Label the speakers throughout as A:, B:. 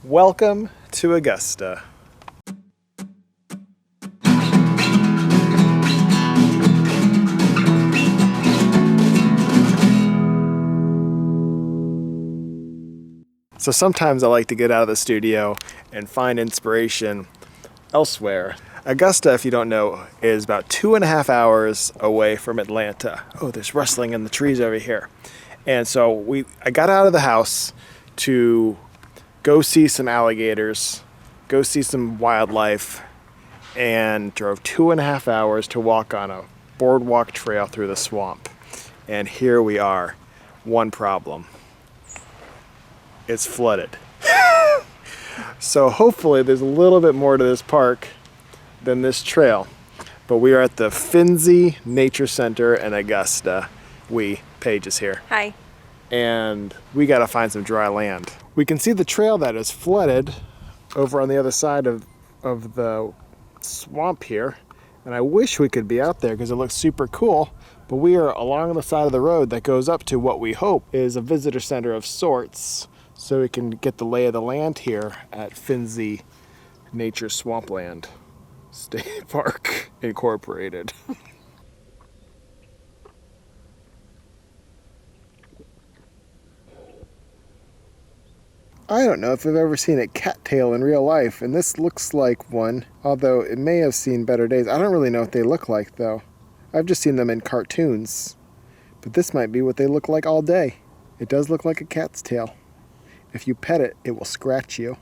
A: Welcome to Augusta. So sometimes I like to get out of the studio and find inspiration elsewhere. Augusta, if you don't know, is about 2.5 hours away from Atlanta. Oh, there's rustling in the trees over here. And so I got out of the house to go see some alligators, go see some wildlife, and drove 2.5 hours to walk on a boardwalk trail through the swamp. And here we are. One problem. It's flooded. So hopefully there's a little bit more to this park than this trail. But we are at the Phinizy Center in Augusta. Paige is here.
B: Hi.
A: And we gotta find some dry land. We can see the trail that is flooded over on the other side of the swamp here. And I wish we could be out there because it looks super cool. But we are along the side of the road that goes up to what we hope is a visitor center of sorts. So we can get the lay of the land here at Phinizy Nature Swampland State Park Incorporated. I don't know if I've ever seen a cattail in real life, and this looks like one, although it may have seen better days. I don't really know what they look like, though. I've just seen them in cartoons, but this might be what they look like all day. It does look like a cat's tail. If you pet it, it will scratch you.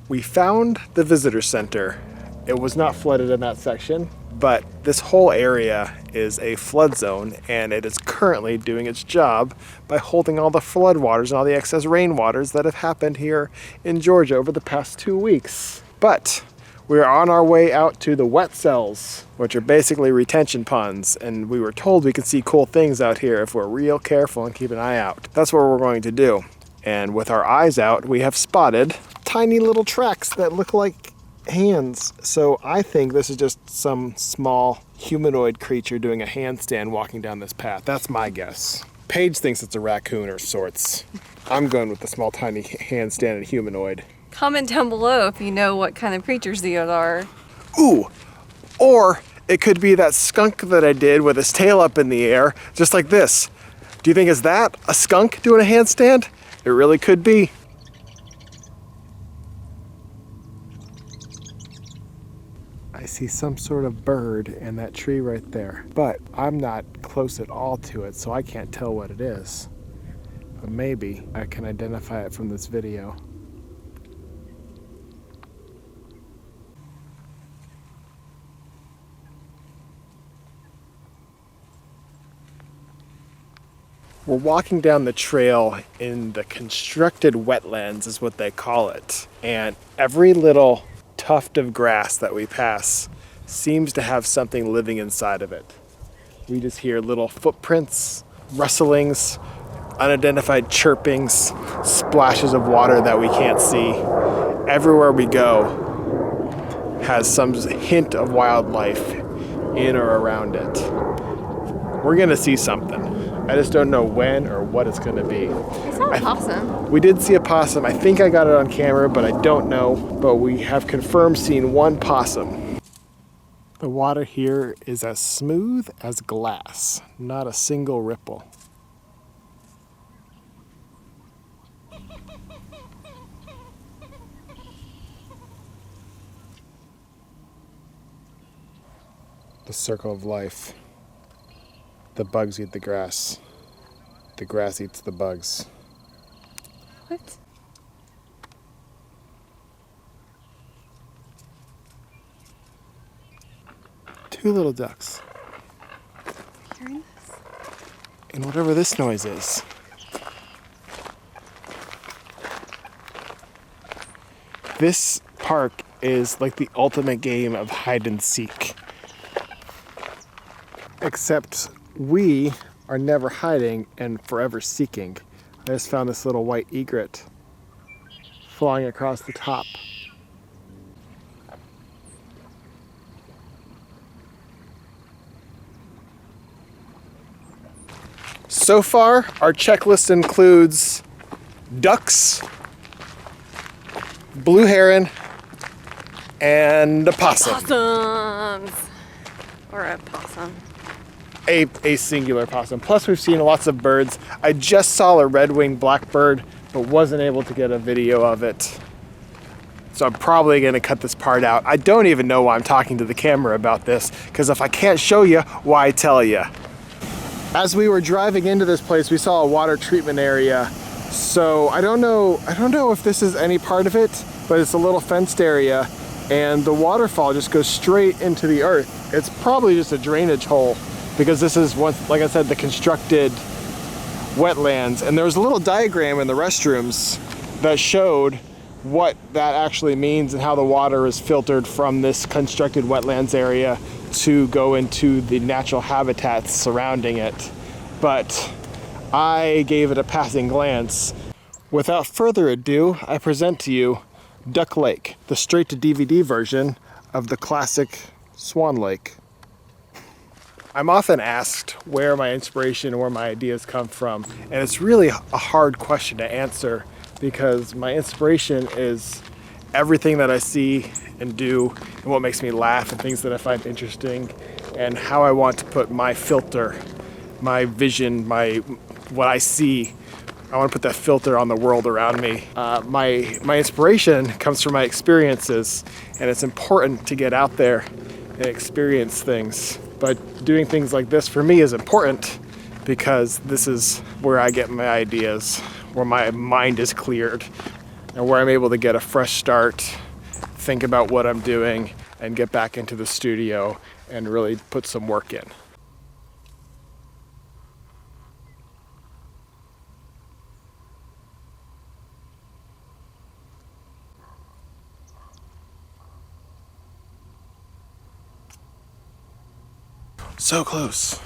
A: We found the visitor center. It was not flooded in that section, but this whole area is a flood zone, and it is currently doing its job by holding all the flood waters and all the excess rain waters that have happened here in Georgia over the past 2 weeks. But we are on our way out to the wet cells, which are basically retention ponds, and we were told we could see cool things out here if we're real careful and keep an eye out. That's what we're going to do. And with our eyes out, we have spotted tiny little tracks that look like hands. So I think this is just some small humanoid creature doing a handstand walking down this path. That's my guess. Paige thinks it's a raccoon or sorts. I'm going with the small tiny handstand and humanoid.
B: Comment down below if you know what kind of creatures these are.
A: Ooh, or it could be that skunk that I did with his tail up in the air, just like this. Do you think it's that? A skunk doing a handstand? It really could be. I see some sort of bird in that tree right there, but I'm not close at all to it, so I can't tell what it is. But maybe I can identify it from this video. We're walking down the trail in the constructed wetlands is what they call it. And every little tuft of grass that we pass seems to have something living inside of it. We just hear little footprints, rustlings, unidentified chirpings, splashes of water that we can't see. Everywhere we go has some hint of wildlife in or around it. We're gonna see something. I just don't know when or what it's gonna be.
B: I saw a possum.
A: We did see a possum. I think I got it on camera, but I don't know. But we have confirmed seeing one possum. The water here is as smooth as glass, not a single ripple. The circle of life. The bugs eat the grass. The grass eats the bugs.
B: What?
A: Two little ducks.
B: Hearing this?
A: And whatever this noise is. This park is like the ultimate game of hide and seek. Except we are never hiding and forever seeking. I just found this little white egret flying across the top. So far, our checklist includes ducks, blue heron, and a possum.
B: Possums! Or a possum.
A: A singular possum. Plus we've seen lots of birds. I just saw a red-winged blackbird, but wasn't able to get a video of it. So I'm probably gonna cut this part out. I don't even know why I'm talking to the camera about this, because if I can't show you, why tell you? As we were driving into this place, we saw a water treatment area. So I don't know if this is any part of it, but it's a little fenced area, and the waterfall just goes straight into the earth. It's probably just a drainage hole, because this is what, like I said, the constructed wetlands. And there was a little diagram in the restrooms that showed what that actually means and how the water is filtered from this constructed wetlands area to go into the natural habitats surrounding it. But I gave it a passing glance. Without further ado, I present to you Duck Lake, the straight to DVD version of the classic Swan Lake. I'm often asked where my inspiration or where my ideas come from, and it's really a hard question to answer, because my inspiration is everything that I see and do and what makes me laugh and things that I find interesting and how I want to put my filter, my vision, what I see. I want to put that filter on the world around me. My inspiration comes from my experiences, and it's important to get out there and experience things. But doing things like this for me is important because this is where I get my ideas, where my mind is cleared, and where I'm able to get a fresh start, think about what I'm doing, and get back into the studio and really put some work in. So close.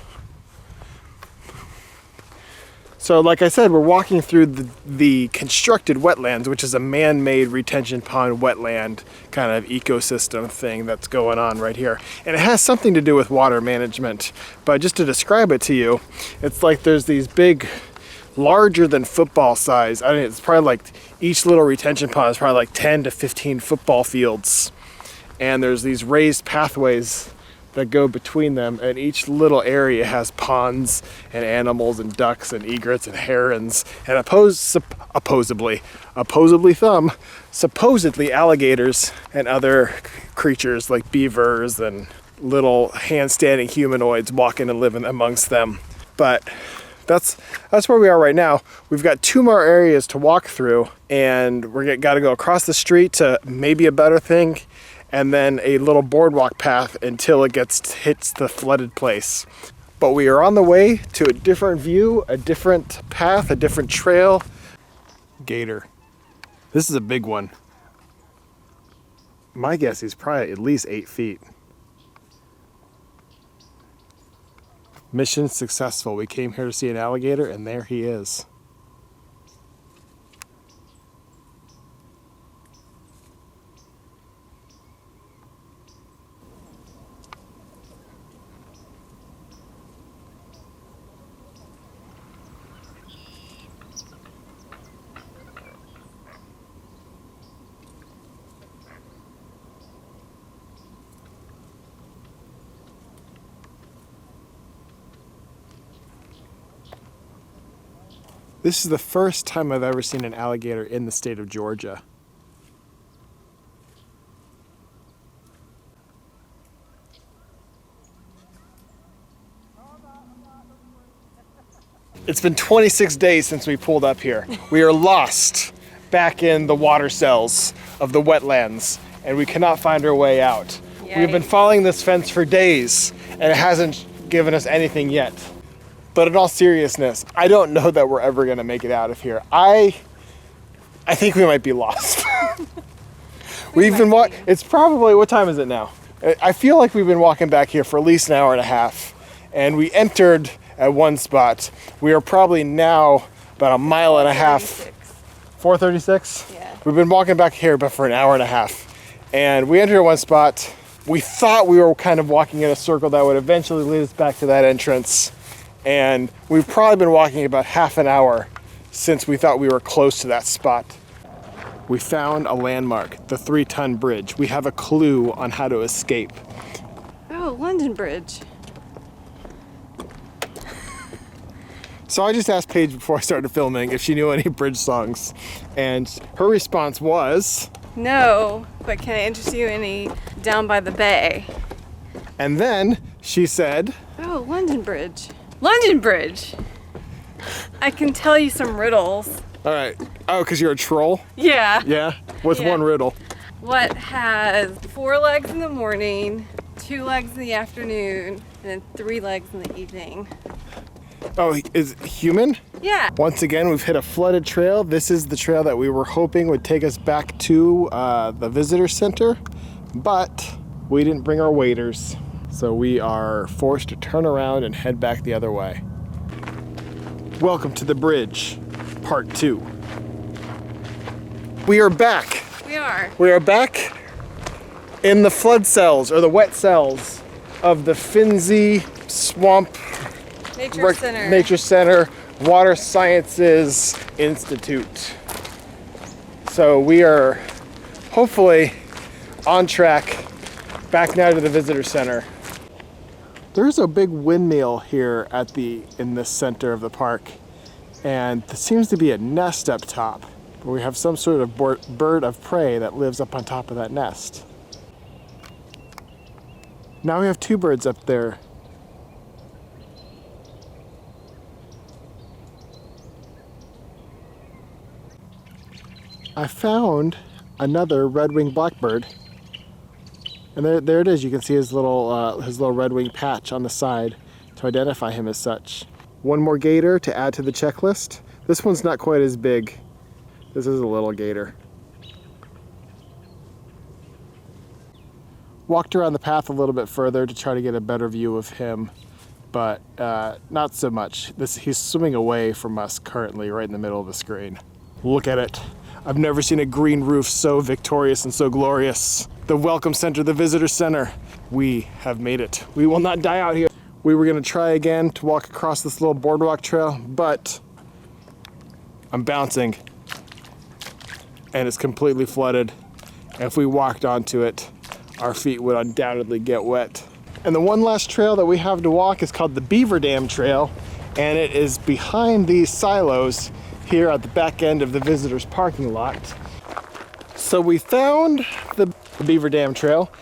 A: So like I said, we're walking through the constructed wetlands, which is a man-made retention pond wetland kind of ecosystem thing that's going on right here. And it has something to do with water management. But just to describe it to you, it's like there's these big, larger than football size, I mean, it's probably like each little retention pond is probably like 10 to 15 football fields. And there's these raised pathways that go between them, and each little area has ponds and animals and ducks and egrets and herons and supposedly alligators and other creatures like beavers and little handstanding humanoids walking and living amongst them. But that's where we are right now. We've got 2 more areas to walk through, and we're got to go across the street to maybe a better thing, and then a little boardwalk path until it hits the flooded place. But we are on the way to a different view, a different path, a different trail. Gator. This is a big one. My guess he's probably at least 8 feet. Mission successful. We came here to see an alligator, and there he is. This is the first time I've ever seen an alligator in the state of Georgia. It's been 26 days since we pulled up here. We are lost back in the water cells of the wetlands, and we cannot find our way out. Yikes. We've been following this fence for days, and it hasn't given us anything yet. But in all seriousness, I don't know that we're ever gonna make it out of here. I think we might be lost. It's probably, what time is it now? I feel like we've been walking back here for at least an hour and a half, and we entered at one spot. We are probably now about a mile and a half. 436?
B: Yeah.
A: We've been walking back here but for an hour and a half. And we entered at one spot. We thought we were kind of walking in a circle that would eventually lead us back to that entrance. And we've probably been walking about half an hour since we thought we were close to that spot. We found a landmark, the 3-ton bridge. We have a clue on how to escape.
B: Oh, London Bridge.
A: So I just asked Paige before I started filming if she knew any bridge songs, and her response was,
B: No, but can I interest you in any down by the bay?
A: and then she said,
B: Oh, London Bridge. London Bridge! I can tell you some riddles.
A: all right, oh, because you're a troll?
B: Yeah.
A: Yeah? What's
B: Yeah.
A: one riddle?
B: What has 4 legs in the morning, 2 legs in the afternoon, and then 3 legs in the evening?
A: Oh, is it human?
B: Yeah.
A: Once again, we've hit a flooded trail. This is the trail that we were hoping would take us back to the visitor center, but we didn't bring our waders. So we are forced to turn around and head back the other way. Welcome to the bridge, part 2. We are back.
B: We are.
A: We are back in the flood cells, or the wet cells, of the Phinizy Swamp
B: Nature Center.
A: Water Sciences Institute. So we are hopefully on track back now to the visitor center. There's a big windmill here in the center of the park, and there seems to be a nest up top where we have some sort of bird of prey that lives up on top of that nest. Now we have 2 birds up there. I found another red-winged blackbird, and there it is. You can see his little red-winged patch on the side to identify him as such. One more gator to add to the checklist. This one's not quite as big. This is a little gator. Walked around the path a little bit further to try to get a better view of him, but not so much. He's swimming away from us currently, right in the middle of the screen. Look at it. I've never seen a green roof so victorious and so glorious. The Welcome Center, the Visitor Center. We have made it. We will not die out here. We were gonna try again to walk across this little boardwalk trail, but I'm bouncing and it's completely flooded. If we walked onto it, our feet would undoubtedly get wet. And the one last trail that we have to walk is called the Beaver Dam Trail, and it is behind these silos here at the back end of the visitors parking lot. So we found the Beaver Dam Trail,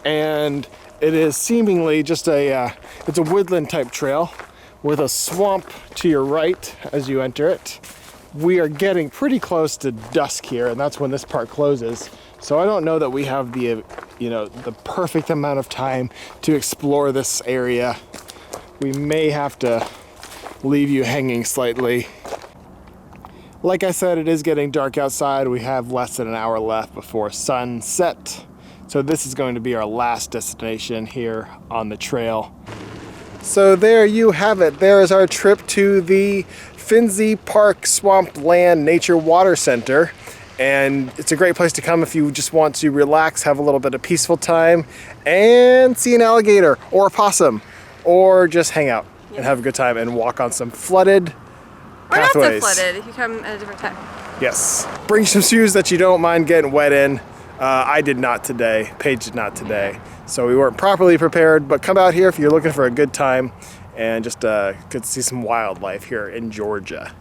A: and it is seemingly just it's a woodland type trail with a swamp to your right as you enter it. We are getting pretty close to dusk here, and that's when this part closes. So I don't know that we have the perfect amount of time to explore this area. We may have to leave you hanging slightly. Like I said, it is getting dark outside. We have less than an hour left before sunset. So this is going to be our last destination here on the trail. So there you have it. There is our trip to the Phinizy Park Swampland Nature Water Center. And it's a great place to come if you just want to relax, have a little bit of peaceful time, and see an alligator or a possum, or just hang out and have a good time and walk on some flooded pathways.
B: Or not so flooded if you come at a different time.
A: Yes. Bring some shoes that you don't mind getting wet in. I did not today. Paige did not today. So we weren't properly prepared, but come out here if you're looking for a good time and just get to see some wildlife here in Georgia.